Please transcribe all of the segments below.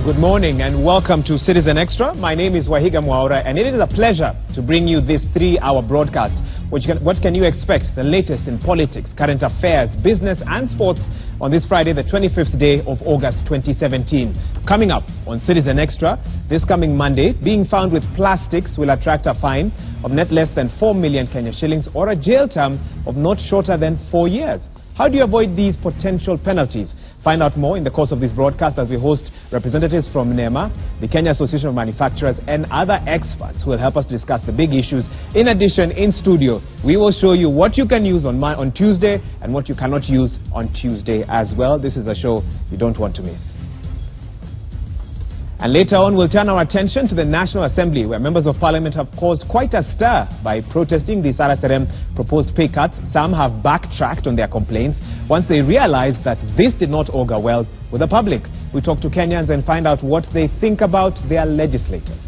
Good morning and welcome to Citizen Extra. My name is Wahiga Mwaura and it is a pleasure to bring you this 3-hour broadcast. What can you expect? The latest in politics, current affairs, business and sports on this Friday, the 25th day of August 2017. Coming up on Citizen Extra, this coming Monday, being found with plastics will attract a fine of not less than 4 million Kenya shillings or a jail term of not shorter than 4 years. How do you avoid these potential penalties? Find out more in the course of this broadcast as we host representatives from NEMA, the Kenya Association of Manufacturers and other experts who will help us discuss the big issues. In addition, in studio, we will show you what you can use on Tuesday and what you cannot use on Tuesday as well. This is a show you don't want to miss. And later on, we'll turn our attention to the National Assembly, where members of Parliament have caused quite a stir by protesting the SRSRM proposed pay cuts. Some have backtracked on their complaints once they realized that this did not augur well with the public. We talk to Kenyans and find out what they think about their legislators.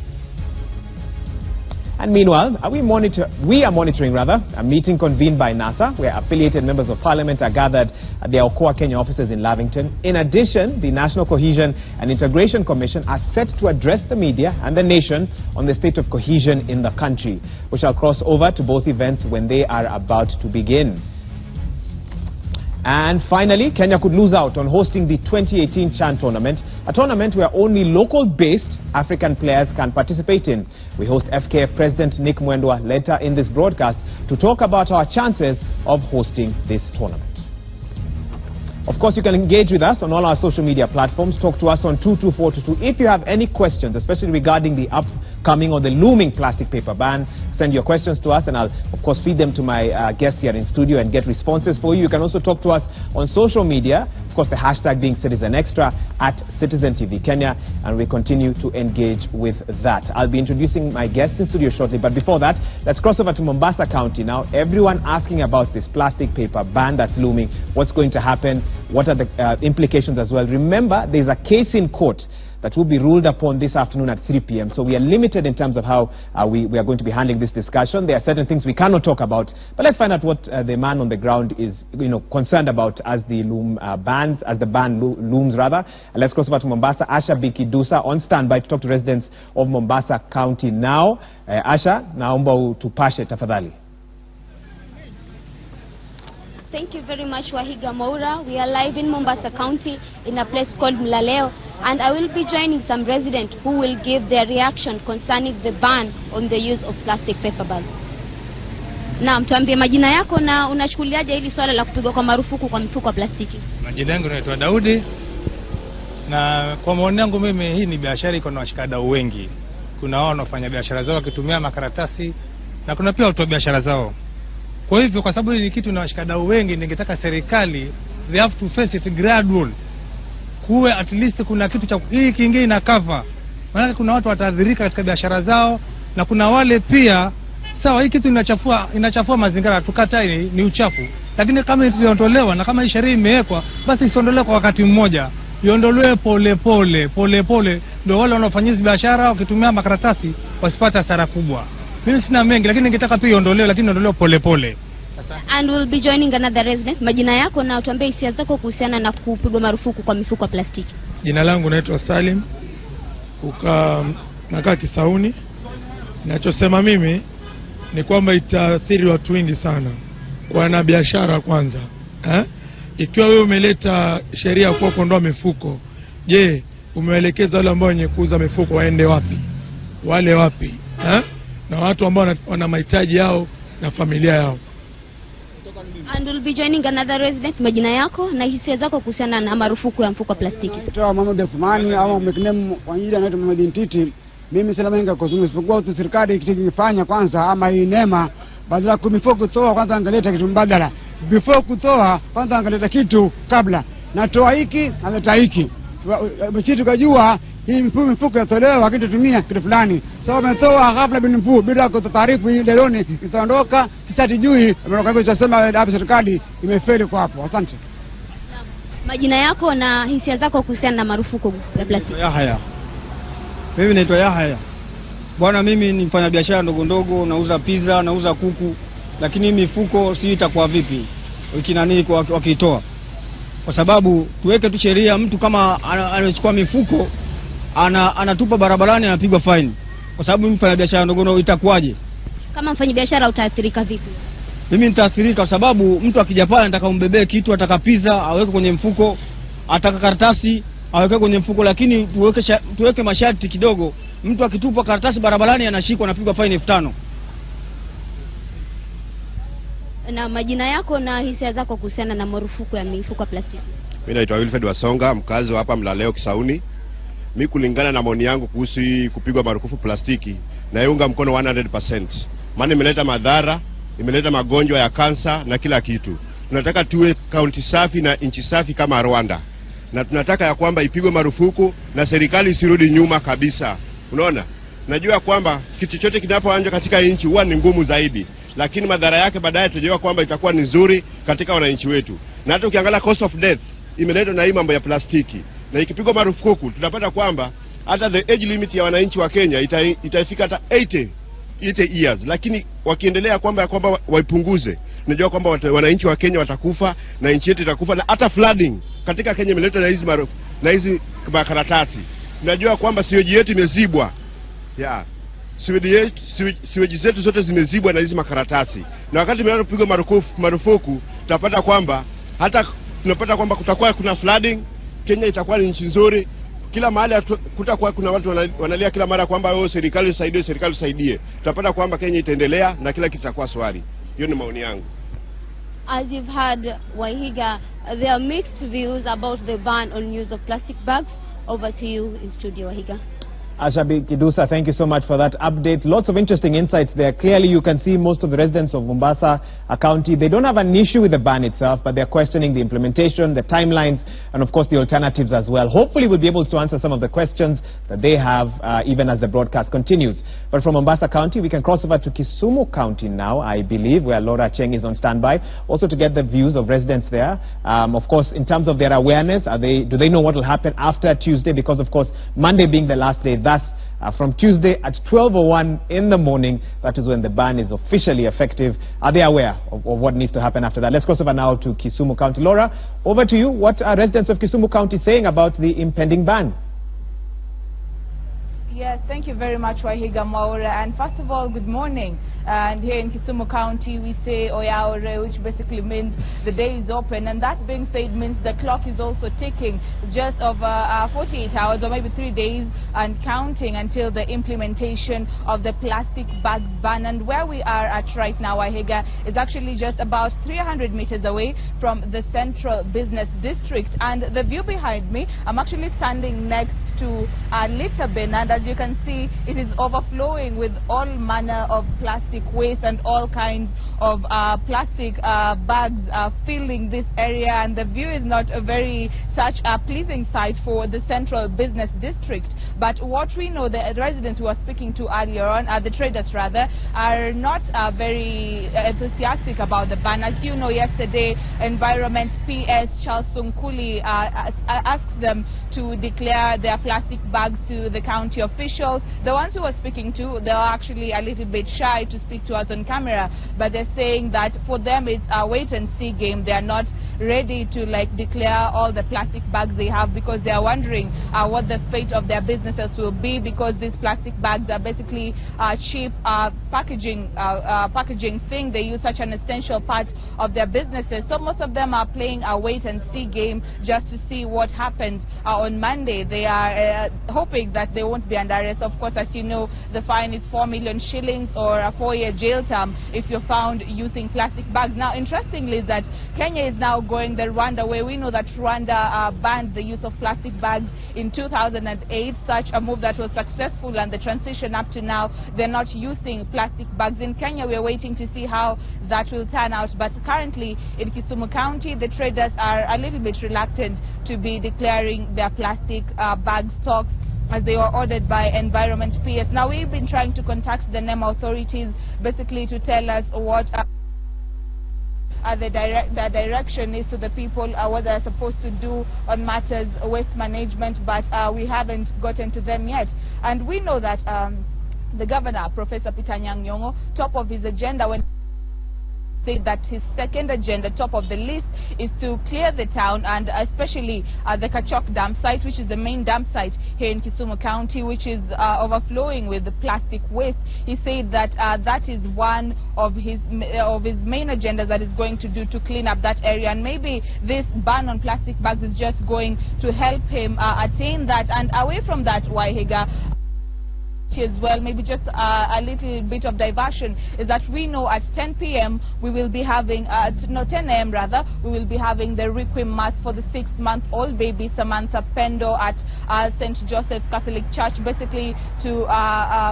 And meanwhile, we are monitoring a meeting convened by NASA, where affiliated members of Parliament are gathered at the Okoa Kenya offices in Lavington. In addition, the National Cohesion and Integration Commission are set to address the media and the nation on the state of cohesion in the country. We shall cross over to both events when they are about to begin. And finally, Kenya could lose out on hosting the 2018 Chan tournament, a tournament where only local-based African players can participate in. We host FKF President Nick Mwendwa later in this broadcast to talk about our chances of hosting this tournament. Of course, you can engage with us on all our social media platforms. Talk to us on 22422. If you have any questions, especially regarding the upcoming or the looming plastic paper ban, send your questions to us and I'll, of course, feed them to my guests here in studio and get responses for you. You can also talk to us on social media. Of course, the hashtag being Citizen Extra at Citizen TV Kenya, and we continue to engage with that. I'll be introducing my guests in studio shortly, but before that, let's cross over to Mombasa County now. Everyone asking about this plastic paper ban that's looming. What's going to happen? What are the implications as well? Remember, there's a case in court that will be ruled upon this afternoon at 3 p.m. So we are limited in terms of how we are going to be handling this discussion. There are certain things we cannot talk about, but let's find out what the man on the ground is, concerned about as the ban looms rather. And let's cross over to Mombasa. Asha Bikidusa on standby to talk to residents of Mombasa County now. Asha, naomba utupashe tafadhali. Thank you very much, Wahiga Mwaura. We are live in Mombasa County in a place called Mlaleo, and I will be joining some residents who will give their reaction concerning the ban on the use of plastic paper bags. Naam, tuambie majina yako na unachukuliaje hili swala la kupigwa kwa marufuku kwa mifuko ya plastiki? Majina yangu naitwa Daudi, na kwa maoni yangu mimi hii ni biashara iko na washikadau wengi. Kuna wao wanafanya biashara zao wakitumia makaratasi na kuna pia watu wa biashara zao. Kwa hivyo, kwa sababu ni kitu na washikadau wengi, ningetaka serikali they have to face it gradual. Kuwe at least kuna kitu cha hii kingine na cover. Maana kuna watu wataathirika katika biashara zao na kuna wale pia sawa, hii kitu inachafua mazingira, tukatai ni uchafu. Lakini kama isiondolewa na kama hii sheria imewekwa, basi isiondolewe kwa wakati mmoja. Iondolewe pole pole ndio wale wanaofanya biashara wakitumia makaratasi wasipata hasara kubwa. Mimi sina mengi, lakini ningetaka pia iondolewe, lakini iondolewe pole. And we'll be joining another resident. Majina yako na utuambie hisia zako kuhusiana na kupigwa marufuku kwa mifuko ya plastiki. Jina langu naitwa Salim. Nakaa Kisauni. Ninachosema mimi ni kwamba itaathiri watu wengi sana. Kwa biashara kwanza. Ikiwa wewe umeleta sheria kwa kuondoa mifuko, je, umewaelekeza wale ambao wenye kuuza mifuko waende wapi? Wale wapi? Na watu ambao wana mahitaji yao na familia yao. And we'll be joining another resident. Majina yako na hisia zako kuhusiana na marufuku ya mfuko wa plastiki. Naitwa Mohamed Athmani au meknemu kwa jina naitwa Mohamed Ntiti. Mimi sina mengi kuzungumza isipokuwa tu serikali ikifanya kwanza ama hii NEMA badala ya mifuko kutoa kwanza angaleta kitu mbadala. Before kutoa kwanza angaleta kitu kabla. Natoa hiki naleta hiki. Mchitu kujua hii mifuko yatolewa kitutumia kitu fulani. So umetoa kabla bin mfu bila kutaarifu hii leloni itaondoka sitatijui. Kwa hivyo tunasema hapo serikali imefeli kwa hapo. Asante. Majina yako na hisia zako kuhusiana na marufuku ya plastiki. Yahaya. Mimi naitwa Yahaya. Bwana, mimi ni mfanya biashara ndogo, nauza pizza, nauza kuku, lakini mifuko si itakuwa vipi nini wakiitoa? Kwa sababu tuweke tu sheria, mtu kama anachukua mifuko anatupa barabarani, anapigwa fine. Kwa sababu mimi mfanya biashara ndogo itakuwaje? Kama mfanya biashara utaathirika vipi? Mimi nitaathirika kwa sababu mtu akija pale anataka umbebee kitu, ataka pizza aweke kwenye mfuko, ataka karatasi aweke kwenye mfuko, lakini tuweke masharti kidogo. Mtu akitupa karatasi barabarani anashikwa, anapigwa fine 5,000. Na majina yako na hisia zako kuhusiana na marufuku ya mifuko ya plastiki? Mimi naitwa Wilfred Wasonga, mkazi wa hapa Mlaleo Kisauni. Mimi kulingana na maoni yangu kuhusu kupigwa marufuku plastiki, naiunga mkono 100%. Maana imeleta madhara, imeleta magonjwa ya kansa na kila kitu. Tunataka tuwe kaunti safi na nchi safi kama Rwanda. Na tunataka ya kwamba ipigwe marufuku na serikali isirudi nyuma kabisa. Unaona? Najua kwamba kitu chochote kinapoanza katika nchi huwa ni ngumu zaidi, lakini madhara yake baadaye tutajua kwamba itakuwa ni nzuri katika wananchi wetu. Na hata ukiangalia cost of death imeletwa na hii mambo ya plastiki. Na ikipigwa marufuku tutapata kwamba hata the age limit ya wananchi wa Kenya itafika hata 80 years, lakini wakiendelea kwamba waipunguze, najua kwamba wananchi wa Kenya watakufa na nchi yetu itakufa. Na hata flooding katika Kenya imeletwa na hizi makaratasi. Najua kwamba siweji yetu imezibwa. Siweji zetu zote zimezibwa na hizi makaratasi. Na wakati mnapopigwa marufuku tutapata kwamba tunapata kwamba kutakuwa kuna flooding. Kenya itakuwa ni nchi nzuri. Kila mahali kutakuwa kuna watu wanalia kila mara kwamba serikali usaidie. Tutapata kwamba Kenya itaendelea na kila kitu kitakuwa swali. Hiyo ni maoni yangu. As you've heard, Wahiga, there are mixed views about the ban on use of plastic bags. Over to you in studio, Wahiga. Ashabi Kidusa, thank you so much for that update. Lots of interesting insights there. Clearly, you can see most of the residents of Mombasa County, they don't have an issue with the ban itself, but they're questioning the implementation, the timelines, and of course the alternatives as well. Hopefully, we'll be able to answer some of the questions that they have even as the broadcast continues. But from Mombasa County, we can cross over to Kisumu County now, I believe, where Laura Cheng is on standby, also to get the views of residents there. Of course, in terms of their awareness, do they know what will happen after Tuesday? Because, of course, Monday being the last day, thus from Tuesday at 12:01 in the morning, that is when the ban is officially effective. Are they aware of what needs to happen after that? Let's cross over now to Kisumu County. Laura, over to you. What are residents of Kisumu County saying about the impending ban? Yes, thank you very much, Wahiga Mwaura. And first of all, good morning. And here in Kisumu County, we say Oyaore, which basically means the day is open. And that being said, means the clock is also ticking just over 48 hours or maybe 3 days and counting until the implementation of the plastic bags ban. And where we are at right now, Wahiga, is actually just about 300 meters away from the Central Business District. And the view behind me, I'm actually standing next to litter bin, and as you can see, it is overflowing with all manner of plastic waste and all kinds of plastic bags filling this area, and the view is not a very such a pleasing sight for the Central Business District. But what we know, the residents who were speaking to earlier on, the traders rather, are not very enthusiastic about the ban. As you know, yesterday Environment PS Charles Sunkuli asked them to declare their plastic bags to the county officials. The ones who were speaking to, they are actually a little bit shy to speak to us on camera, but they're saying that for them it's a wait and see game. They are not ready to declare all the plastic bags they have, because they are wondering what the fate of their businesses will be, because these plastic bags are basically cheap packaging thing. They use such an essential part of their businesses. So most of them are playing a wait and see game just to see what happens on Monday. They are hoping that they won't be under arrest. Of course, as you know, the fine is 4 million shillings or a 4-year jail term if you're found using plastic bags. Now, interestingly, is that Kenya is now going the Rwanda way. We know that Rwanda banned the use of plastic bags in 2008, such a move that was successful, and the transition up to now, they're not using plastic bags. In Kenya, we're waiting to see how that will turn out. But currently, in Kisumu County, the traders are a little bit reluctant to be declaring their plastic bag stocks, as they were ordered by Environment PS. Now, we've been trying to contact the NEMA authorities basically to tell us what the direction is to the people, what they're supposed to do on matters waste management, but we haven't gotten to them yet. And we know that the governor, Professor Peter Anyang' Nyong'o, top of his agenda when said that his second agenda, top of the list, is to clear the town, and especially the Kachok dam site, which is the main dam site here in Kisumu County, which is overflowing with the plastic waste. He said that that is one of his main agendas that is going to do to clean up that area, and maybe this ban on plastic bags is just going to help him attain that. And away from that, Wahiga, as well, maybe just a little bit of diversion, is that we know at 10 p.m. we will be having, 10 a.m. rather, we will be having the Requiem Mass for the 6-month-old baby Samantha Pendo at St. Joseph's Catholic Church, basically to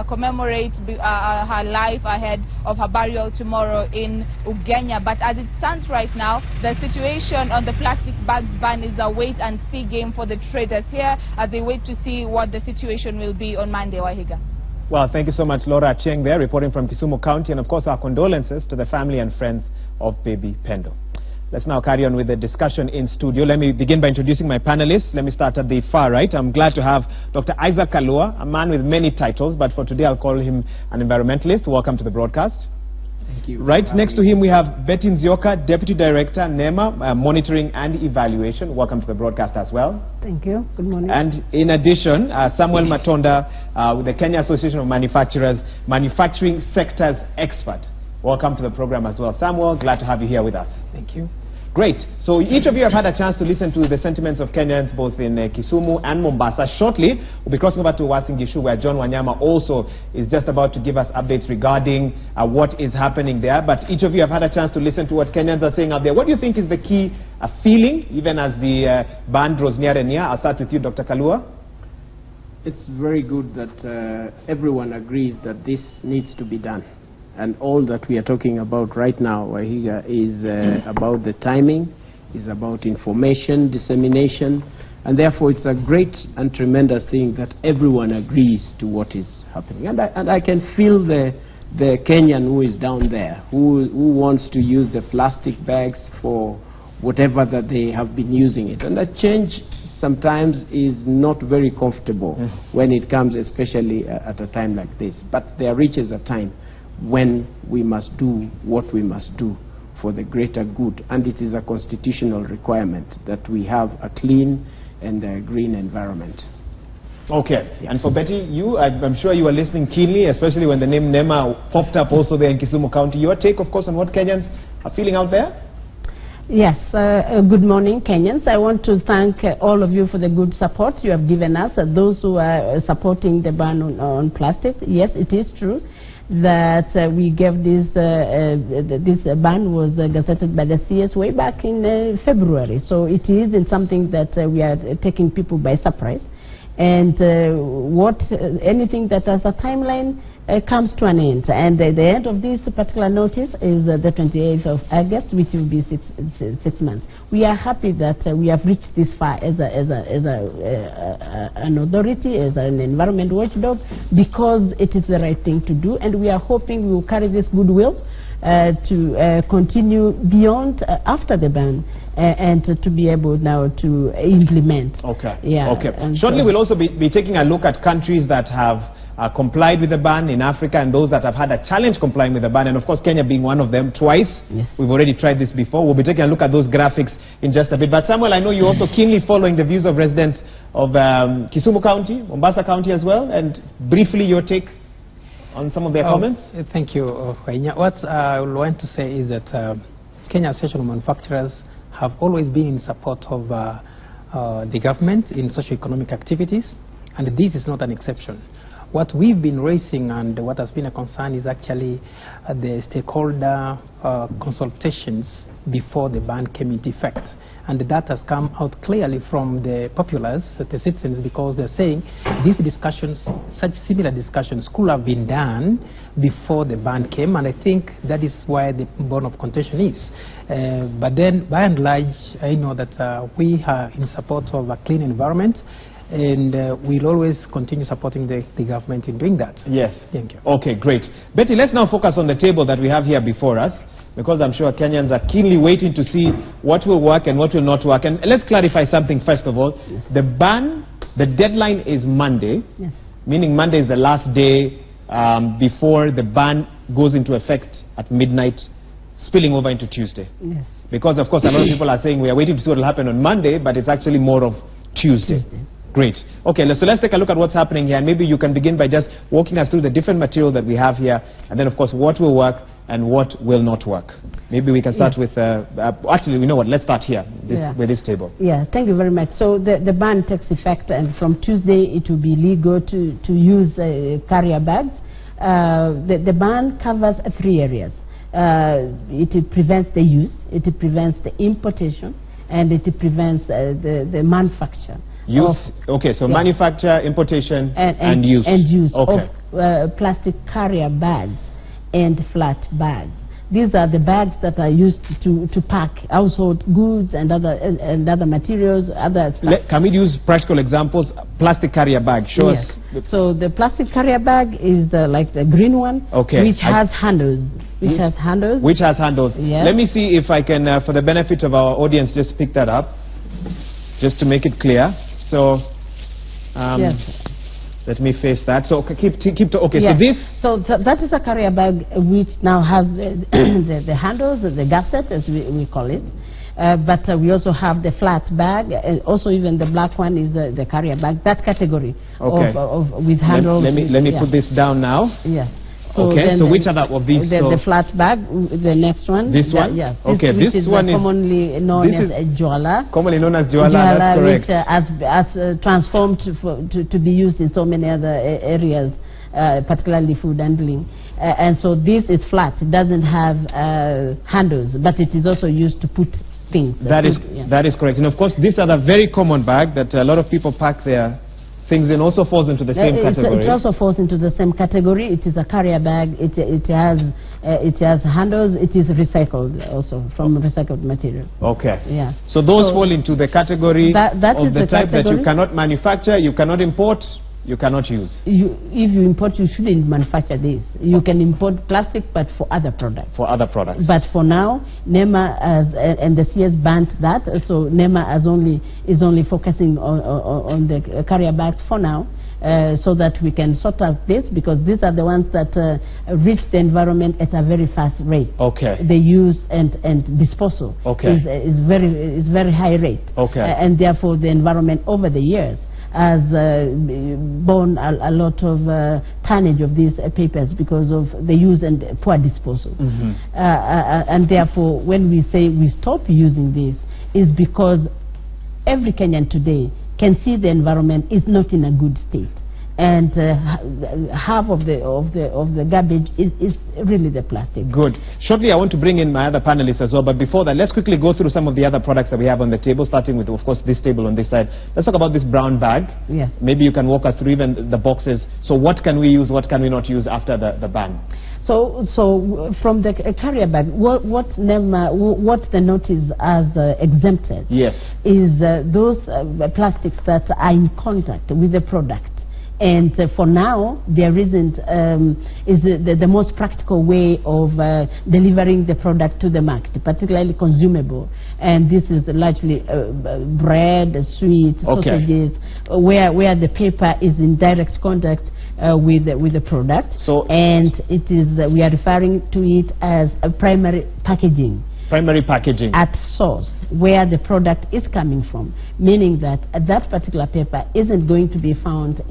commemorate her life ahead of her burial tomorrow in Ugenya. But as it stands right now, the situation on the plastic bags ban is a wait-and-see game for the traders here as they wait to see what the situation will be on Monday. Wahiga. Well, thank you so much, Laura Cheng there, reporting from Kisumu County, and of course our condolences to the family and friends of baby Pendo. Let's now carry on with the discussion in studio. Let me begin by introducing my panelists. Let me start at the far right. I'm glad to have Dr. Isaac Kalua, a man with many titles, but for today I'll call him an environmentalist. Welcome to the broadcast. Thank you. Right next to him we have Betty Nzioka, Deputy Director, NEMA, Monitoring and Evaluation. Welcome to the broadcast as well. Thank you. Good morning. And in addition, Samuel Matonda, with the Kenya Association of Manufacturers, Manufacturing Sectors Expert. Welcome to the program as well. Samuel, glad to have you here with us. Thank you. Great. So each of you have had a chance to listen to the sentiments of Kenyans both in Kisumu and Mombasa. Shortly, we'll be crossing over to Uasin Gishu, where John Wanyama also is just about to give us updates regarding what is happening there. But each of you have had a chance to listen to what Kenyans are saying out there. What do you think is the key feeling, even as the ban draws near and near? I'll start with you, Dr. Kalua. It's very good that everyone agrees that this needs to be done. And all that we are talking about right now, Wahiga, is about the timing, is about information dissemination, and therefore it's a great and tremendous thing that everyone agrees to what is happening. And I can feel the Kenyan who is down there, who wants to use the plastic bags for whatever that they have been using it. And that change sometimes is not very comfortable when it comes, especially at a time like this. But there reaches a time when we must do what we must do for the greater good, and it is a constitutional requirement that we have a clean and a green environment. Okay, and for Betty, I'm sure you were listening keenly, especially when the name NEMA popped up also there in Kisumu County. Your take, of course, on what Kenyans are feeling out there? Yes, good morning, Kenyans. I want to thank all of you for the good support you have given us, those who are supporting the ban on plastic. Yes, it is true that we gave this ban was gazetted by the CS way back in February. So it is in something that we are taking people by surprise. And anything that has a timeline comes to an end. And the end of this particular notice is the 28th of August, which will be six months. We are happy that we have reached this far as an authority, as an environment watchdog, because it is the right thing to do. And we are hoping we will carry this goodwill to continue beyond after the ban and to be able now to implement. Okay. Yeah. Okay. Shortly, we'll also be taking a look at countries that have complied with the ban in Africa and those that have had a challenge complying with the ban, and of course Kenya being one of them twice. Yes. We've already tried this before. We'll be taking a look at those graphics in just a bit. But Samuel, I know you're also keenly following the views of residents of Kisumu County, Mombasa County as well, and briefly your take on some of their comments. Thank you, what I want to say is that Kenya Association of Manufacturers have always been in support of the government in socio-economic activities, and this is not an exception. What we've been raising and what has been a concern is actually the stakeholder consultations before the ban came into effect. And that has come out clearly from the populace, the citizens, because they're saying these discussions, such similar discussions, could have been done before the ban came, and I think that is why the bone of contention is. But then, by and large, I know that we are in support of a clean environment, and we'll always continue supporting the government in doing that. Yes. Thank you. Okay, great. Betty, let's now focus on the table that we have here before us, because I'm sure Kenyans are keenly waiting to see what will work and what will not work. And let's clarify something first of all. Yes. The ban, the deadline is Monday, yes, meaning Monday is the last day before the ban goes into effect at midnight spilling over into Tuesday? Yes. Because, of course, a lot of people are saying we are waiting to see what will happen on Monday, but it's actually more of Tuesday. Great. Okay, so let's take a look at what's happening here, and maybe you can begin by just walking us through the different material that we have here, and then, of course, what will work and what will not work. Maybe we can start with, actually, we know what, let's start here, with this table. Yeah, thank you very much. So the ban takes effect, and from Tuesday it will be legal to use carrier bags. The ban covers 3 areas. It prevents the use, it prevents the importation, and it prevents the manufacture. Use, okay, so manufacture, importation, and use. And use okay. of plastic carrier bags and flat bags. These are the bags that are used to pack household goods and other materials. Can we use practical examples? Plastic carrier bag. Show us. So the plastic carrier bag is like the green one, which has handles. Which has handles. Which has handles. Yes. Let me see if I can, for the benefit of our audience, just pick that up, just to make it clear. So, let me face that. So okay. Yes. So this. So that is a carrier bag which now has the handles, the gasket as we call it. But we also have the flat bag. Also, even the black one is the carrier bag. That category of with handles. Let me put this down now. Yes. So okay, so which other of these? The flat bag, the next one. This one? Yes. Okay, this one is commonly known as Jwala. Commonly known as Jwala, that's correct. Which has transformed to be used in so many other areas, particularly food handling. And so this is flat, it doesn't have handles, but it is also used to put things. That is correct. And of course, this is a very common bag that a lot of people pack their things in, also falls into the same category. It also falls into the same category. It is a carrier bag. It has handles. It is recycled also from recycled material. Okay. Yeah. So those fall into the category that of the type that you cannot manufacture, you cannot import, you cannot use. If you import, you shouldn't manufacture this. You can import plastic, but for other products. For other products. But for now, NEMA and the CS banned that. So NEMA is only focusing on the carrier bags for now, so that we can sort out this, because these are the ones that reach the environment at a very fast rate. Okay. The use and disposal is very high rate. Okay. And therefore, the environment over the years has borne a lot of tonnage of these papers because of the use and poor disposal. And therefore, when we say we stop using this, is because every Kenyan today can see the environment is not in a good state, and half of the garbage is really the plastic. Good. Shortly, I want to bring in my other panelists as well, but before that, let's quickly go through some of the other products that we have on the table, starting with, of course, this table on this side. Let's talk about this brown bag. Yes. Maybe you can walk us through even the boxes. So what can we use, what can we not use after the ban? So from the carrier bag, what the notice has exempted is those plastics that are in contact with the product. And for now, there isn't is the most practical way of delivering the product to the market, particularly consumable. And this is largely bread, sweets, sausages, where the paper is in direct contact with the product. And it is we are referring to it as a primary packaging. Primary packaging. At source, where the product is coming from, meaning that that particular paper isn't going to be found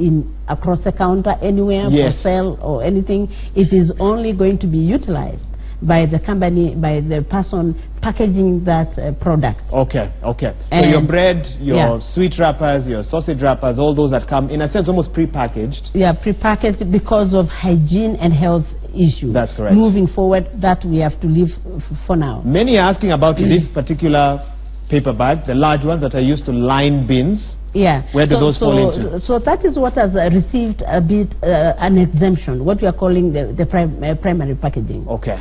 across the counter anywhere for sale or anything. It is only going to be utilized by the company, by the person packaging that product. Okay. So your bread, your sweet wrappers, your sausage wrappers, all those that come in a sense almost pre-packaged. Yeah, pre-packaged because of hygiene and health issue. That's correct. Moving forward, that we have to leave for now. Many are asking about this particular paper bag, the large ones that are used to line bins. Yeah. Where do those fall into? So that is what has received a bit an exemption, what we are calling the primary packaging. Okay.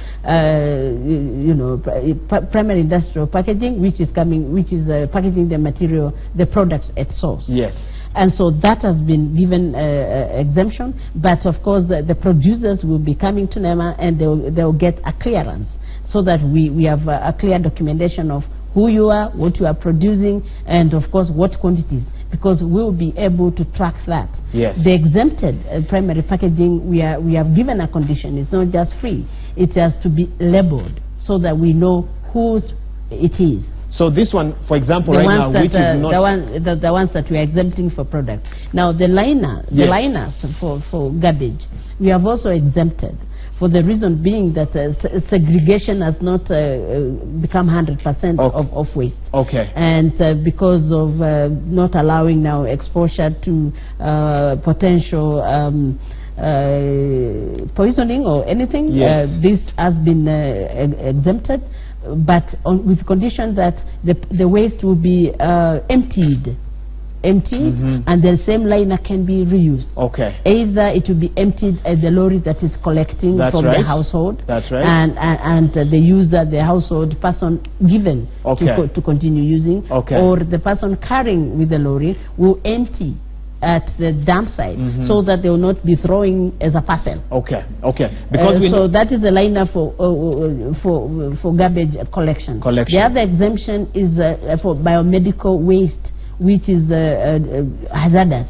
Primary industrial packaging, which is packaging the material, the products at source. Yes. And so that has been given exemption, but of course the producers will be coming to NEMA and they'll get a clearance, so that we have a clear documentation of who you are, what you are producing, and of course what quantities, because we will be able to track that. Yes. The exempted primary packaging, we have given a condition. It's not just free. It has to be labeled, so that we know whose it is. So this one, for example, right now, which is not... The ones that we are exempting for product. Now, the liners for garbage, we have also exempted, for the reason being that segregation has not become 100% of waste. Okay. And because of not allowing now exposure to potential poisoning or anything, this has been exempted, but with condition that the waste will be emptied, and the same liner can be reused. Okay. Either it will be emptied at the lorry that is collecting from the household, and the user, the household person given to continue using, or the person carrying with the lorry will empty at the dump site, so that they will not be throwing as a parcel. Because so that is the liner for garbage collection. The other exemption is for biomedical waste, which is hazardous,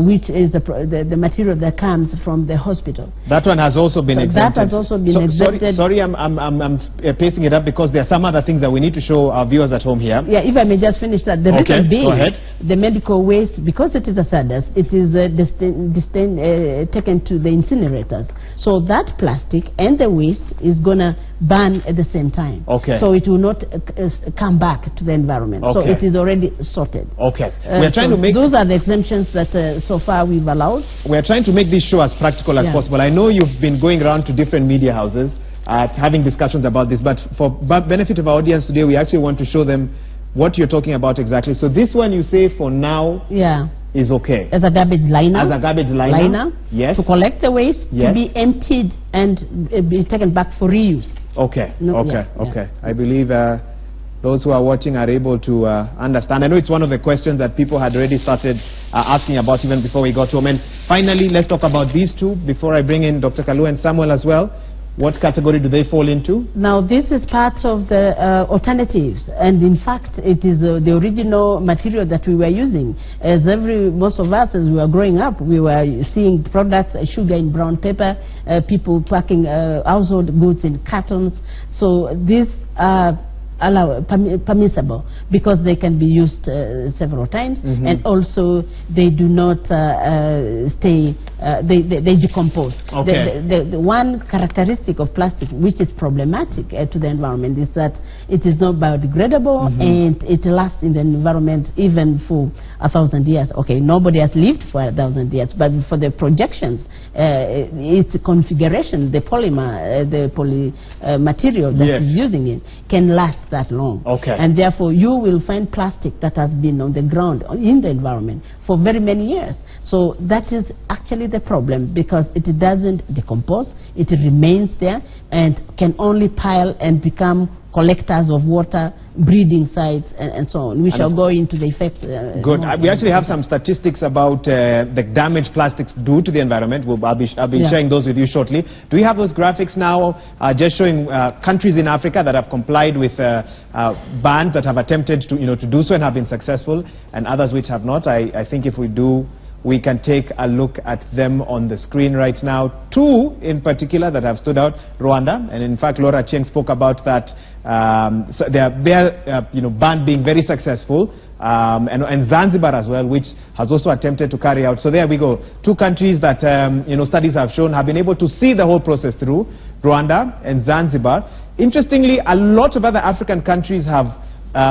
which is the material that comes from the hospital. That one has also been exempted. That has also been exempted. Sorry, I'm pacing it up because there are some other things that we need to show our viewers at home here. Yeah, if I may just finish that. The reason being, the medical waste, because it is hazardous, it is taken to the incinerators. So that plastic and the waste is going to burn at the same time. So it will not come back to the environment. So it is already sorted. We're trying to make... Those are the exemptions that so far we've allowed. We're trying to make this show as practical as possible. I know you've been going around to different media houses having discussions about this, but for benefit of our audience today, we actually want to show them what you're talking about exactly. So this one you say for now is okay. As a garbage liner. As a garbage liner. To collect the waste, to be emptied and be taken back for reuse. I believe those who are watching are able to understand. I know it's one of the questions that people had already started asking about even before we got home. And finally, let's talk about these two before I bring in Dr. Kalu and Samuel as well. What category do they fall into? Now, this is part of the alternatives, and in fact, it is the original material that we were using. As most of us, as we were growing up, we were seeing products, sugar in brown paper, people packing household goods in cartons. So these are permissible because they can be used several times, and also they do not stay, they decompose. The one characteristic of plastic which is problematic to the environment is that it is not biodegradable, and it lasts in the environment even for 1,000 years. Nobody has lived for 1,000 years, but for the projections, its configuration, the polymer, the poly material that is using it can last that long. And therefore you will find plastic that has been on the ground in the environment for very many years. So that is actually the problem, because it doesn't decompose, it remains there and can only pile and become collectors of water, breeding sites, and so on. We shall go into the effects. Good. We actually have some statistics about the damage plastics do to the environment. I'll be sharing those with you shortly. Do we have those graphics now, just showing countries in Africa that have complied with bans, that have attempted to do so and have been successful, and others which have not? I think if we do, we can take a look at them on the screen right now. Two in particular that have stood out: Rwanda, and in fact Laura Cheng spoke about that. So their ban being very successful, and Zanzibar as well, which has also attempted to carry out. So there we go. Two countries that studies have shown have been able to see the whole process through: Rwanda and Zanzibar. Interestingly, a lot of other African countries have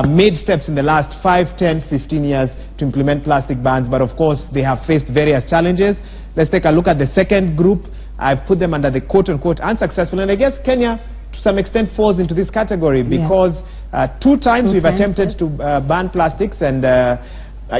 made steps in the last 5, 10, 15 years to implement plastic bans, but of course they have faced various challenges. Let's take a look at the second group. I've put them under the quote-unquote unsuccessful, and I guess Kenya to some extent falls into this category, because 2 times we've attempted to ban plastics, and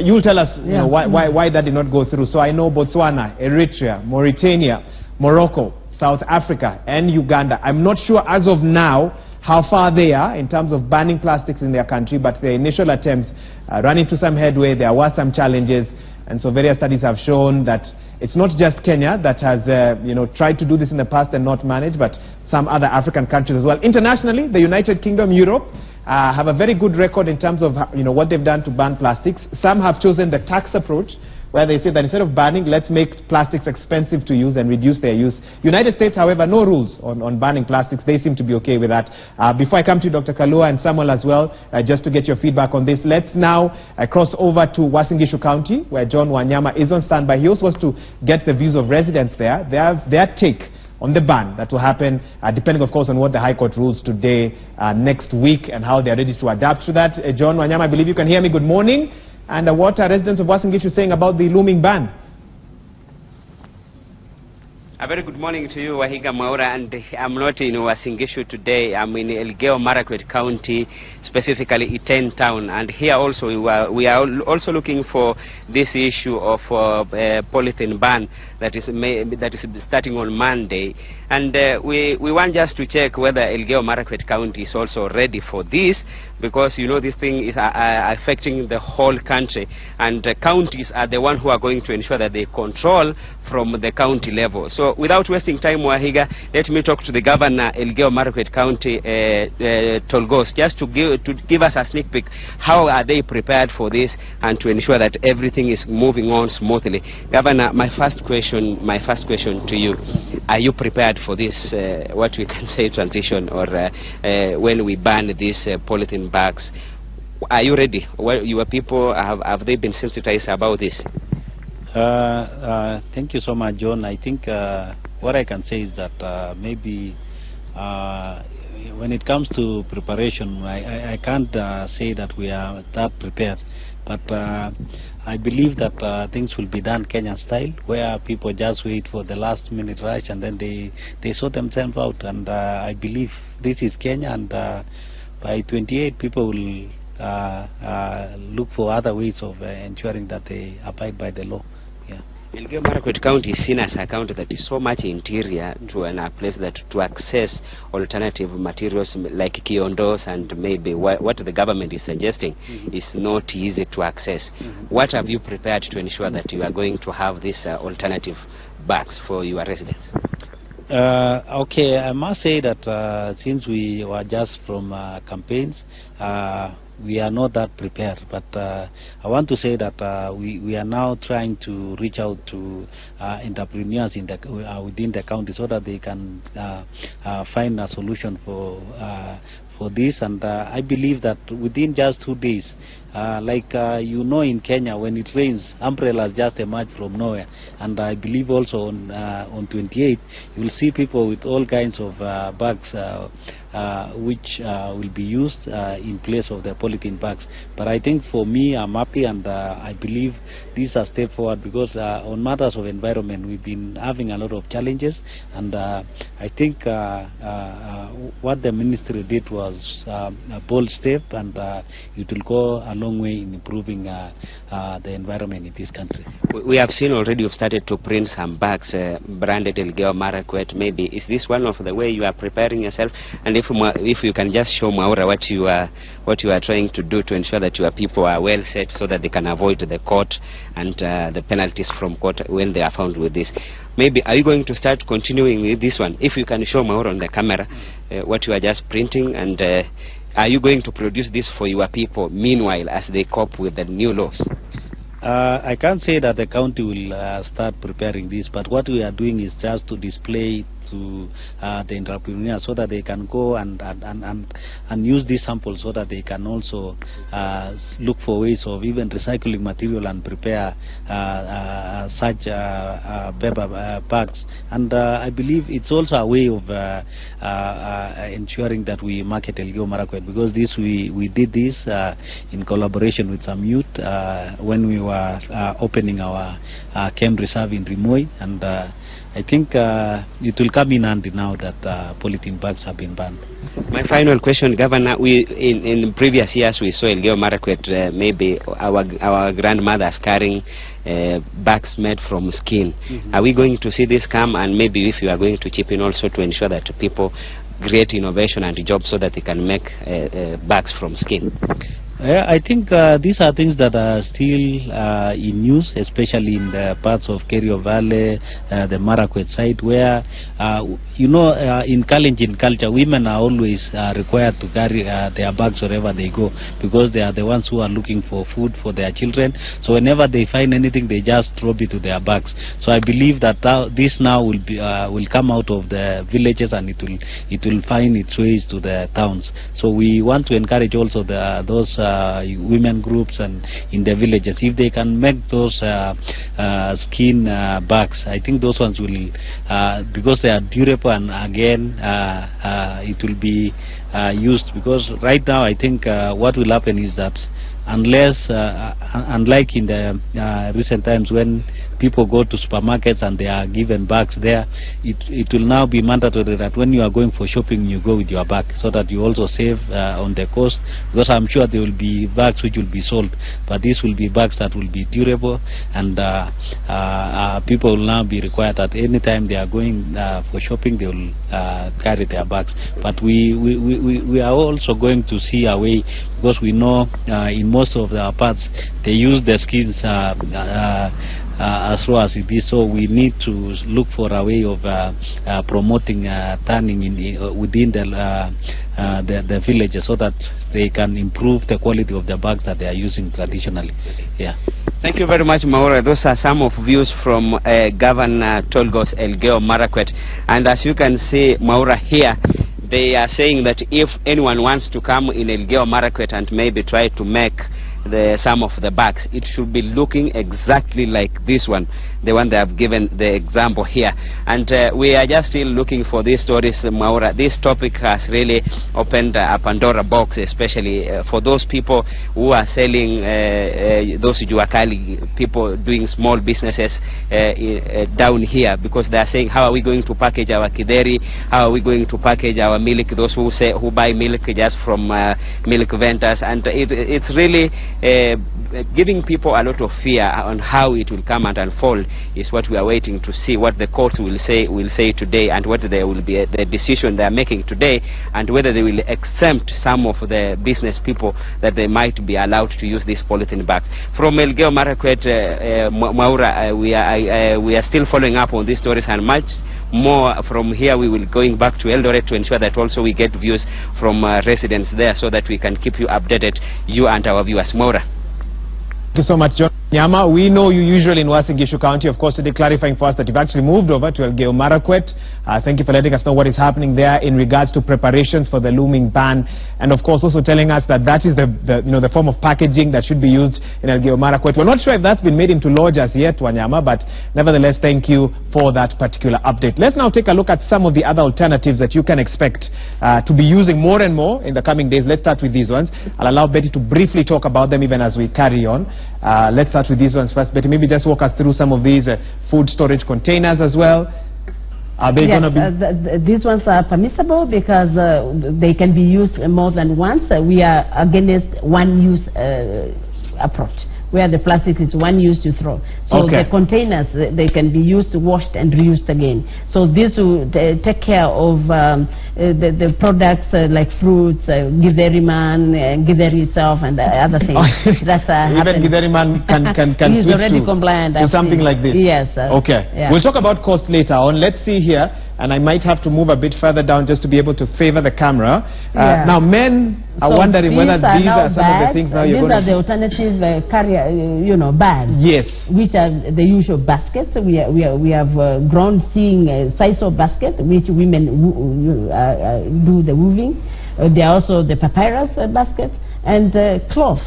you'll tell us why that did not go through. So I know Botswana, Eritrea, Mauritania, Morocco, South Africa and Uganda. I'm not sure as of now how far they are in terms of banning plastics in their country, but the initial attempts ran into some headway. There were some challenges, and so various studies have shown that it's not just Kenya that has tried to do this in the past and not managed, but some other African countries as well. Internationally, the United Kingdom, Europe have a very good record in terms of what they've done to ban plastics. Some have chosen the tax approach, where they say that instead of banning, let's make plastics expensive to use and reduce their use. United States, however, no rules on banning plastics. They seem to be okay with that. Before I come to Dr. Kalua and Samuel as well, just to get your feedback on this, let's now cross over to Uasin Gishu County, where John Wanyama is on standby. He also wants to get the views of residents there, their take on the ban that will happen, depending, of course, on what the High Court rules today, next week, and how they are ready to adapt to that. John Wanyama, I believe you can hear me. Good morning. And what are residents of Uasin Gishu saying about the looming ban? A very good morning to you, Wahiga Mwaura, and I'm not in Uasin Gishu today. I'm in Elgeyo Marakwet County, specifically Iten town, and here also we are also looking for this issue of polythene ban that is starting on Monday, and we want just to check whether Elgeyo Marakwet County is also ready for this, because you know this thing is affecting the whole country, and counties are the one who are going to ensure that they control from the county level. So without wasting time, Wahiga, let me talk to the governor, Elgeyo Marakwet County, Tolgos, just to give us a sneak peek. How are they prepared for this, and to ensure that everything is moving on smoothly? Governor, my first question to you: are you prepared for this? What we can say transition, or when we ban these polythene bags? Are you ready? Well, your people have they been sensitized about this? Thank you so much, John. I think what I can say is that maybe when it comes to preparation, I can't say that we are that prepared, but I believe that things will be done Kenyan style, where people just wait for the last minute rush and then they sort themselves out, and I believe this is Kenya, and by 28 people will look for other ways of ensuring that they abide by the law. Yeah. Elgeyo Marakwet County is seen as a county that is so much interior to a place that to access alternative materials like kiondos and maybe what the government is suggesting is not easy to access. What have you prepared to ensure that you are going to have these alternative bags for your residents? Okay, I must say that since we were just from campaigns, we are not that prepared, but I want to say that we are now trying to reach out to entrepreneurs in the, within the county, so that they can find a solution for this, and I believe that within just 2 days, you know, in Kenya, when it rains, umbrellas just emerge from nowhere, and I believe also on 28 you will see people with all kinds of bags which will be used in place of the polythene bags. But I think for me, I'm happy, and I believe this is a step forward, because on matters of environment we've been having a lot of challenges, and I think what the ministry did was a bold step, and it will go a long way in improving the environment in this country. We have seen already you've started to print some bags branded Elgeyo Marakwet. Maybe is this one of the way you are preparing yourself? And if you can just show Mwaura what you are trying to do to ensure that your people are well set, so that they can avoid the court and the penalties from court when they are found with this. Maybe are you going to start continuing with this one? If you can show Mwaura on the camera what you are just printing, and are you going to produce this for your people meanwhile as they cope with the new laws? I can't say that the county will start preparing this, but what we are doing is just to display to the entrepreneurs, so that they can go and use these samples, so that they can also look for ways of even recycling material and prepare such paper bags. And I believe it's also a way of ensuring that we market Elgeyo Marakwet, because this we did this in collaboration with some youth when we were opening our camp reserve in Rimoi, and I think it will come in handy now that polythene bags have been banned. My final question, Governor, in previous years we saw Elgeyo Marakwet, maybe our grandmothers carrying bags made from skin. Are we going to see this come, and maybe if you are going to chip in also to ensure that people create innovation and jobs so that they can make bags from skin? Yeah, I think these are things that are still in use, especially in the parts of Kerio Valley, the Marakwet side, where, in Kalenjin culture, women are always required to carry their bags wherever they go, because they are the ones who are looking for food for their children. So whenever they find anything, they just drop it to their bags. So I believe that this now will come out of the villages, and it will find its ways to the towns. So we want to encourage also those women groups and in the villages, if they can make those skin bags, I think those ones will, because they are durable, and again it will be used, because right now I think what will happen is that unless, unlike in the recent times when people go to supermarkets and they are given bags there, it will now be mandatory that when you are going for shopping, you go with your bag, so that you also save on the cost, because I'm sure there will be bags which will be sold, but these will be bags that will be durable, and people will now be required that any time they are going for shopping, they will carry their bags. But we are also going to see a way, because we know in most of our parts they use the skins as raw as it is, so we need to look for a way of promoting tanning within the villages, so that they can improve the quality of the bags that they are using traditionally. Yeah. Thank you very much, Mwaura. Those are some of views from Governor Tolgos Elgeyo Marakwet, and as you can see, Mwaura, here they are saying that if anyone wants to come in Elgeyo Marakwet and maybe try to make some of the bags, it should be looking exactly like this one, the one they have given the example here. And we are just still looking for these stories, Mwaura. This topic has really opened a Pandora box, especially for those people who are selling, those Juakali people doing small businesses down here, because they are saying, how are we going to package our kideri, how are we going to package our milk, those who buy milk just from milk vendors, and it's really giving people a lot of fear on how it will come and unfold. Is what we are waiting to see, what the courts will say today, and what there will be the decision they are making today, and whether they will exempt some of the business people that they might be allowed to use these polythene bags. From Elgeyo Marakwet, Mwaura, we are still following up on these stories, and much more from here. We will going back to Eldoret to ensure that also we get views from residents there, so that we can keep you updated, you and our viewers. Mwaura. Thank you so much, John Nyama. We know you usually in Uasin Gishu County. Of course, today clarifying for us that you've actually moved over to Elgeyo Marakwet. Thank you for letting us know what is happening there in regards to preparations for the looming ban, and of course also telling us that that is the form of packaging that should be used in Elgeyo Marakwet. We're not sure if that's been made into law just yet, Wanyama, but nevertheless, thank you for that particular update. Let's now take a look at some of the other alternatives that you can expect to be using more and more in the coming days. Let's start with these ones. I'll allow Betty to briefly talk about them even as we carry on. Let's start with these ones first. Betty, maybe just walk us through some of these food storage containers as well. Are they going to be? These ones are permissible because they can be used more than once. We are against one-use approach, where the plastic is one use to throw. So the containers, they can be used, washed and reused again. So this will take care of the products like fruits, Githeri Man, Githeri itself and other things. That's even Githeri Man can he's switch already compliant to something like this. Yes. Okay. Yeah. We'll talk about cost later on. Let's see here, and I might have to move a bit further down just to be able to favor the camera. Now, men are wondering whether these are some of the things now you're going to... These are the alternative carrier, bags. Yes. Which are the usual baskets. We have grown seeing size of basket, which women do the weaving. There are also the papyrus baskets and cloth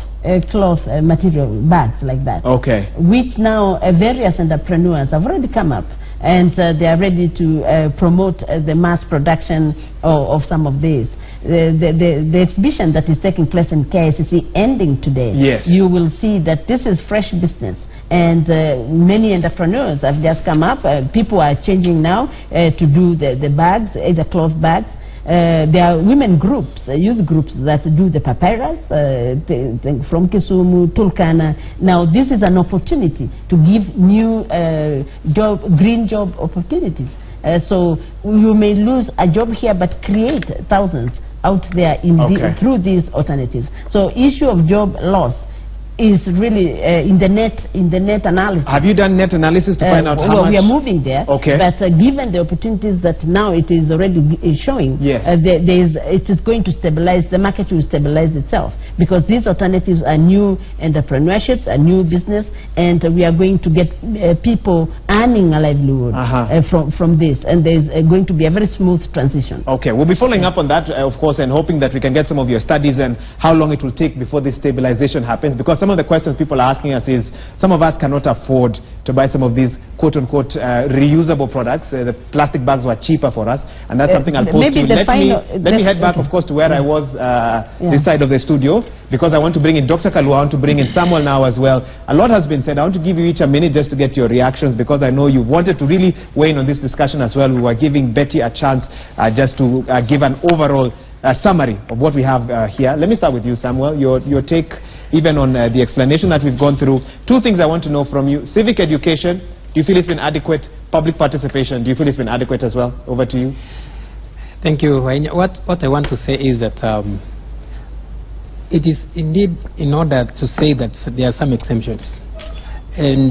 material bags like that. Okay. Which now various entrepreneurs have already come up, and they are ready to promote the mass production of some of these. The exhibition that is taking place in KICC ending today, yes, you will see that this is fresh business. And many entrepreneurs have just come up. People are changing now to do the bags, either cloth bags. There are women groups, youth groups that do the papyrus from Kisumu, Turkana. Now this is an opportunity to give new green job opportunities. So you may lose a job here but create thousands out there in through these alternatives. So issue of job loss is really in the net analysis. Have you done net analysis to find out how much? We are moving there. Okay. But given the opportunities that now it is already showing, yes. It is going to stabilize. The market will stabilize itself because these alternatives are new entrepreneurships, a new business, and we are going to get people earning a livelihood from this, and there is going to be a very smooth transition. Okay, we'll be following up on that, of course, and hoping that we can get some of your studies and how long it will take before this stabilization happens, because some of the questions people are asking us is, some of us cannot afford to buy some of these quote-unquote reusable products. The plastic bags were cheaper for us, and that's something I'll post to you. Let me head back, of course, to where I was this side of the studio, because I want to bring in Dr. Kalua, I want to bring in Samuel now as well. A lot has been said. I want to give you each a minute just to get your reactions, because I know you wanted to really weigh in on this discussion as well. We were giving Betty a chance just to give an overall summary of what we have here. Let me start with you, Samuel. Your take even on the explanation that we've gone through. Two things I want to know from you. Civic education, do you feel it's been adequate? Public participation, do you feel it's been adequate as well? Over to you. Thank you. What I want to say is that it is indeed in order to say that there are some exemptions, and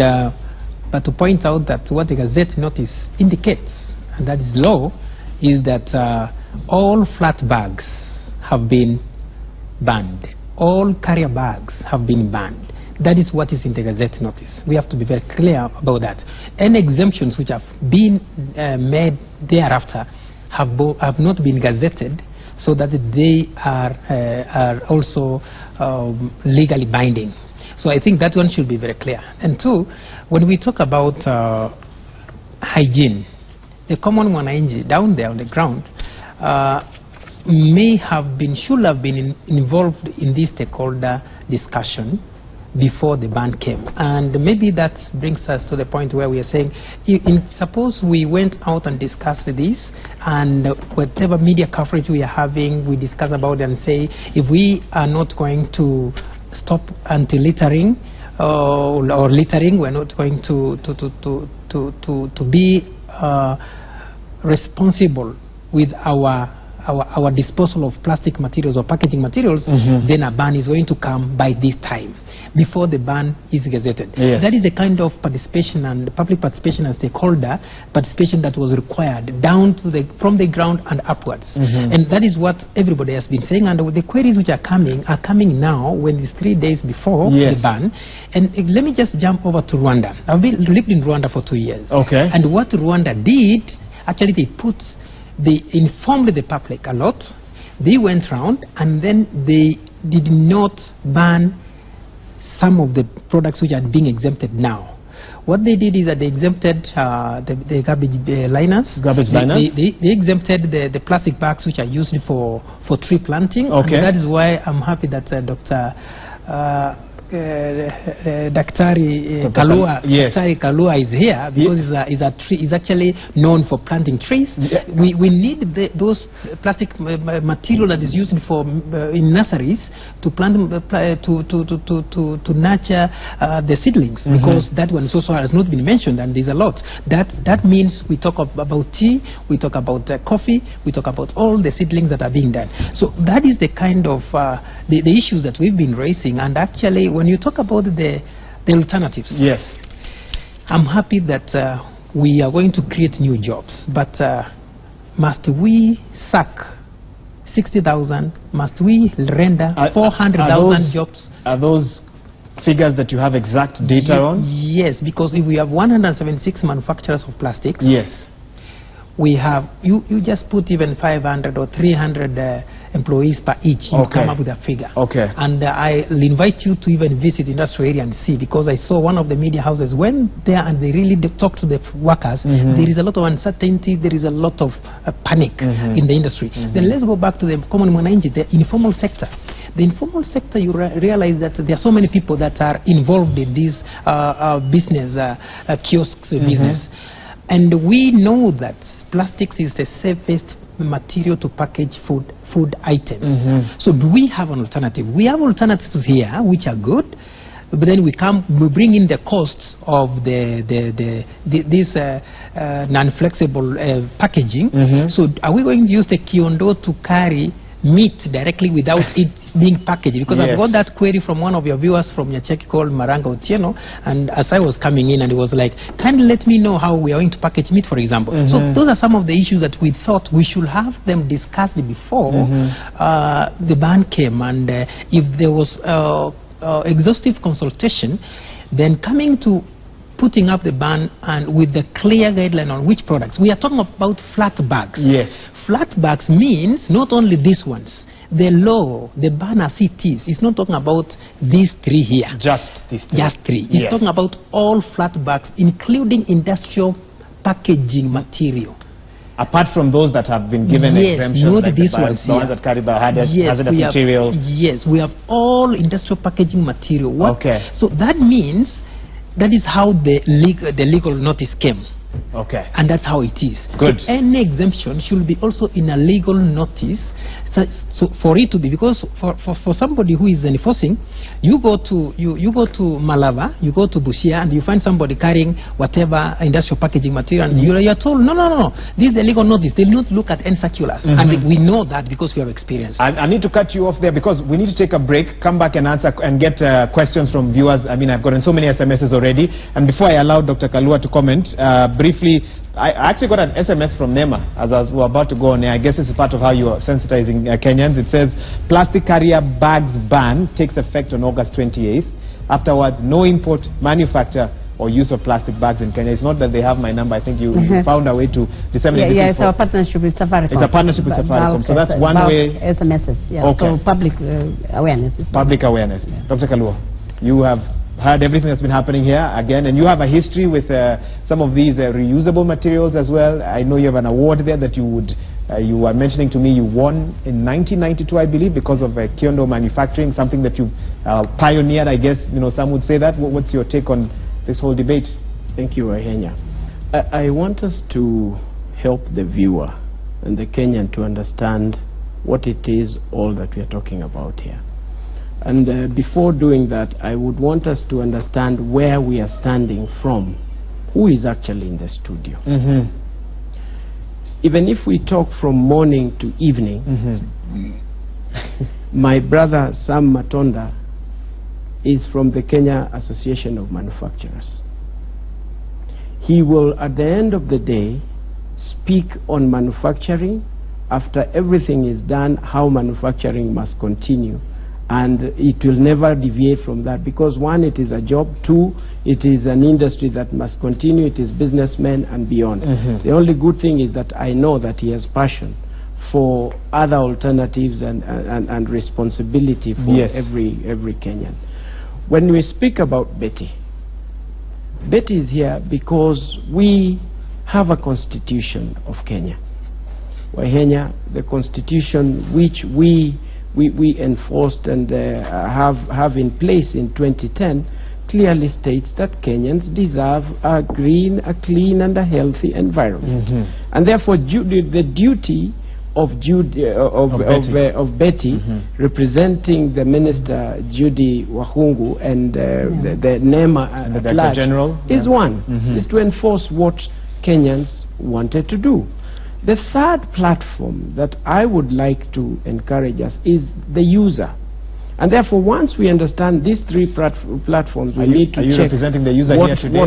but to point out that what the Gazette notice indicates, and that is law, is that all flat bags have been banned. All carrier bags have been banned. That is what is in the Gazette notice. We have to be very clear about that. Any exemptions which have been made thereafter have not been gazetted, so that they are also legally binding. So I think that one should be very clear. And two, when we talk about hygiene, the common mwananchi down there on the ground should have been involved in this stakeholder discussion before the ban came. And maybe that brings us to the point where we are saying, suppose we went out and discussed this, and whatever media coverage we are having, we discuss about it and say, if we are not going to stop anti-littering or littering, we're not going to be responsible with our disposal of plastic materials or packaging materials, then a ban is going to come by this time, before the ban is gazetted. Yes. That is the kind of participation and public participation and stakeholder participation that was required down to from the ground and upwards. And that is what everybody has been saying, and the queries which are coming now when it's 3 days before the ban. And let me just jump over to Rwanda. I've lived in Rwanda for 2 years. Okay. And what Rwanda did, actually they informed the public a lot. They went round and then they did not ban some of the products which are being exempted now. What they did is that they exempted the garbage liners. They exempted the plastic bags which are used for tree planting. Okay. And that is why I'm happy that Daktari Kalua is here, because he's actually known for planting trees. We need those plastic material that is used for in nurseries to plant to nurture the seedlings, because that one so far has not been mentioned, and there's a lot. That means we talk about tea, we talk about coffee, we talk about all the seedlings that are being done. So that is the kind of the issues that we've been raising. And actually, when you talk about the alternatives, yes, I'm happy that we are going to create new jobs, but must we sack 60,000? Must we render 400,000 jobs? Are those figures that you have exact data on? Yes, because if we have 176 manufacturers of plastics, yes, we have, you just put even 500 or 300 employees per each, you come up with a figure. Okay. And I'll invite you to even visit industrial area and see, because I saw one of the media houses went there and they really talked to the workers. There is a lot of uncertainty, there is a lot of panic in the industry. Then let's go back to the common mwananchi, the informal sector. The informal sector, you realize that there are so many people that are involved in this business, kiosks business. And we know that plastics is the safest material to package food items. So do we have an alternative? We have alternatives here which are good, but then we bring in the costs of this non-flexible packaging. So are we going to use the kiondo to carry meat directly without it being packaged? Because Yes. I've got that query from one of your viewers from Nyacheki called Maranga Otieno, and as I was coming in, and it was like, kindly let me know how we are going to package meat, for example. So those are some of the issues that we thought we should have them discussed before the ban came, and if there was exhaustive consultation, then coming to putting up the ban and with the clear guideline on which products. We are talking about flat bags. Yes. Flat bags means not only these ones. The law, the ban as it is, it's not talking about these three here. Just these three. Just three. It's Yes. talking about all flat bags, including industrial packaging material. Apart from those that have been given exemptions, not like these the ones ones here. that carry the hazardous we have, material. yes, we have all industrial packaging material. Okay. So that means that is how the legal notice came. Okay. And that's how it is. Good. So any exemption should be also in a legal notice. So for it to be, because for somebody who is enforcing, you go to Malava, you go to Busia, and you find somebody carrying whatever industrial packaging material, and you're told, no, this is a legal notice. They don't look at end circulars, and we know that because we have experience. I need to cut you off there because we need to take a break, come back and answer and get questions from viewers. I mean, I've gotten so many SMSs already. And before I allow Dr. Kalua to comment, briefly, I actually got an SMS from NEMA as I was about to go on. I guess this is part of how you are sensitizing Kenyans. It says, plastic carrier bags ban takes effect on August 28th. Afterwards, no import, manufacture, or use of plastic bags in Kenya. It's not that they have my number. I think you found a way to disseminate Yeah, it's our partnership with Safaricom. It's a partnership with Safaricom. So that's one way. SMSs, yeah. Okay. So public awareness. Public awareness. Yeah. Dr. Kalua, you have heard everything that's been happening here again, and you have a history with some of these reusable materials as well. I know you have an award there that you were mentioning to me you won in 1992, I believe, because of Kiondo manufacturing, something that you pioneered, I guess, some would say that. What's your take on this whole debate? Thank you, Ahenya. I want us to help the viewer and the Kenyan to understand what it is all that we are talking about here. And before doing that, I would want us to understand where we are standing from, who is actually in the studio. Even if we talk from morning to evening, my brother Sam Matonda is from the Kenya Association of Manufacturers. He will, at the end of the day, speak on manufacturing after everything is done, how manufacturing must continue. And it will never deviate from that, because one, it is a job, two, it is an industry that must continue, it is businessmen and beyond. The only good thing is that I know that he has passion for other alternatives and responsibility for every Kenyan. When we speak about Betty is here because we have a constitution of Kenya. Kenya, the constitution which we enforced and have in place in 2010 clearly states that Kenyans deserve a green, a clean and a healthy environment. And therefore the duty of Betty representing the Minister Judy Wahungu and the NEMA the Director General is one, is to enforce what Kenyans wanted to do. The third platform that I would like to encourage us is the user. And therefore, once we understand these three platforms, we need to check. Are you representing the user here today?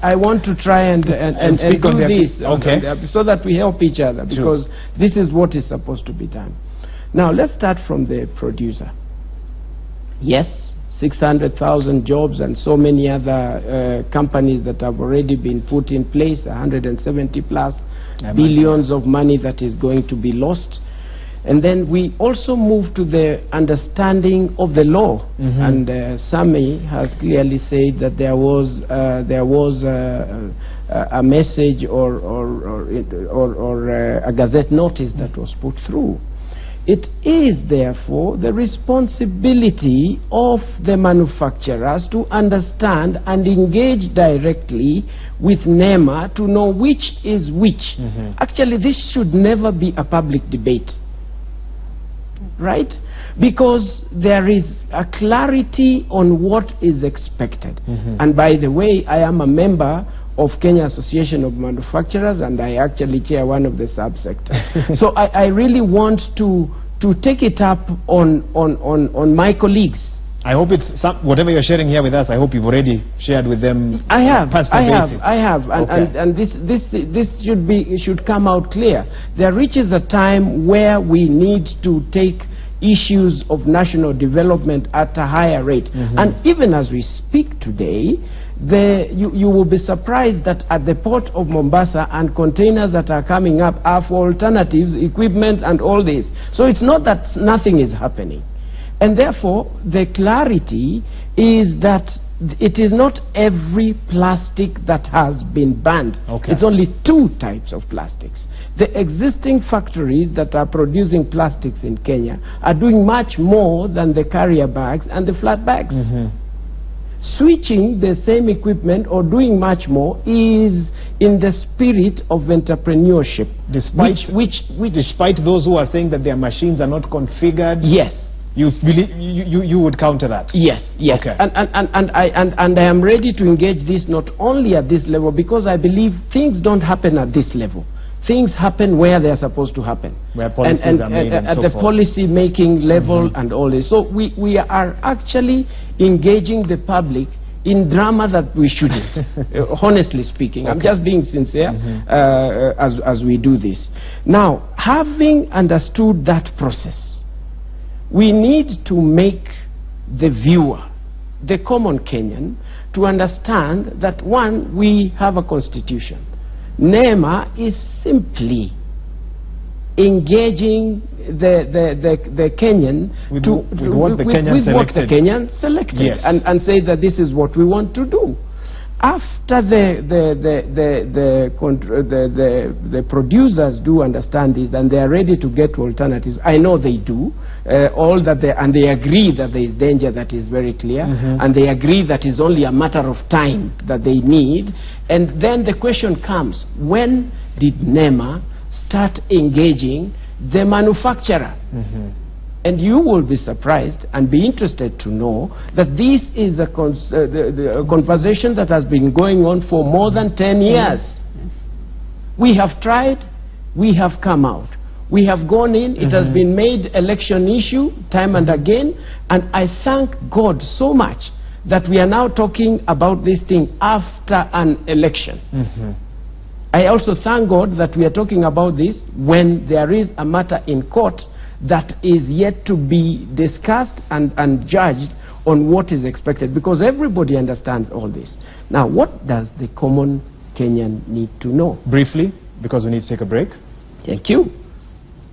I want to try and speak do on this so that we help each other, because this is what is supposed to be done. Now, let's start from the producer. Yes, 600,000 jobs and so many other companies that have already been put in place, 170 plus billions of money that is going to be lost. And then we also move to the understanding of the law. And Sami has clearly said that there was a message or a gazette notice that was put through. It is therefore the responsibility of the manufacturers to understand and engage directly with NEMA to know which is which. Actually, this should never be a public debate, right? Because there is a clarity on what is expected. And by the way, I am a member of Kenya Association of Manufacturers, and I actually chair one of the subsectors. So I really want to to take it up on my colleagues. I hope it's whatever you're sharing here with us. I hope you've already shared with them. I have, Okay. and this should come out clear. There reaches a time where we need to take issues of national development at a higher rate. And even as we speak today, you will be surprised that at the port of Mombasa and containers that are coming up are for alternatives, equipment and all this. So it's not that nothing is happening. And therefore, the clarity is that it is not every plastic that has been banned. It's only 2 types of plastics. The existing factories that are producing plastics in Kenya are doing much more than the carrier bags and the flat bags. Switching the same equipment or doing much more is in the spirit of entrepreneurship. Despite those who are saying that their machines are not configured. Yes. You would counter that? Yes, yes. Okay. And I am ready to engage this not only at this level, because I believe things don't happen at this level. Things happen where they are supposed to happen. Where policies are made and at so the forth. policy making level and all this. So we are actually engaging the public in drama that we shouldn't, honestly speaking. I'm just being sincere as we do this. Now, having understood that process, we need to make the viewer, the common Kenyan, to understand that, one, we have a constitution. NEMA is simply engaging the Kenyan with what the Kenyan selected, yes. and say that this is what we want to do. After the producers do understand this and they are ready to get to alternatives, I know they do, and they agree that there is danger, that is very clear, and they agree that it's only a matter of time that they need. And then the question comes, when did NEMA start engaging the manufacturer? And you will be surprised and be interested to know that this is a conversation that has been going on for more than 10 years. We have tried, we have come out. We have gone in, it has been made election issue time and again, and I thank God so much that we are now talking about this thing after an election. I also thank God that we are talking about this when there is a matter in court that is yet to be discussed and judged on what is expected, because everybody understands all this. Now, what does the common Kenyan need to know? Briefly, because we need to take a break. Thank you.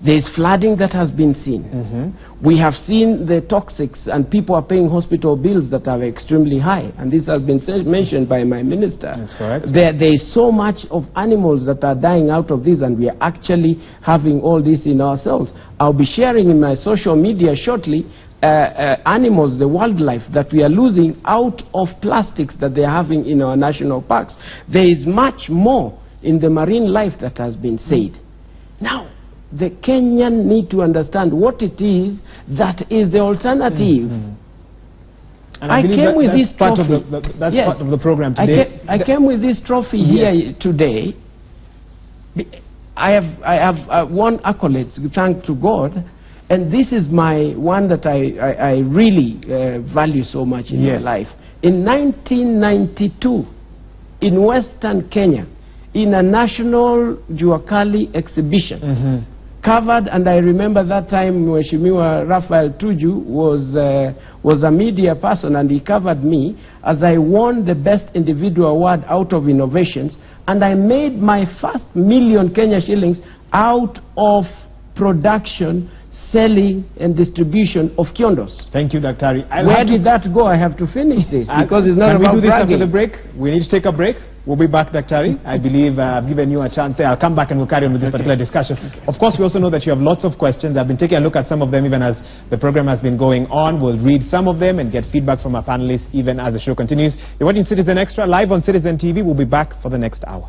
There is flooding that has been seen. We have seen the toxics, and people are paying hospital bills that are extremely high, and this has been mentioned by my minister. That's correct. There is so much of animals that are dying out of this, and we are actually having all this in ourselves. I'll be sharing in my social media shortly animals, the wildlife that we are losing out of plastics that they are having in our national parks. There is much more in the marine life that has been said. Now, the Kenyan need to understand what it is that is the alternative. And I came with this trophy. That's part of the program today. I came with this trophy here today. I have won accolades, thanks to God, and this is my one that I really value so much in my life. In 1992, in Western Kenya, in a national Juakali exhibition, covered, and I remember that time Mheshimiwa Raphael Tuju was a media person, and he covered me as I won the Best Individual Award out of innovations, and I made my first million Kenya shillings out of production, selling and distribution of kiondos. Thank you, Daktari. Where did that go? I have to finish this because it's not about bragging. After the break? We need to take a break. We'll be back, Daktari. I believe I've given you a chance there. I'll come back and we'll carry on with this particular discussion. Of course, we also know that you have lots of questions. I've been taking a look at some of them even as the program has been going on. We'll read some of them and get feedback from our panelists even as the show continues. You're watching Citizen Extra live on Citizen TV. We'll be back for the next hour.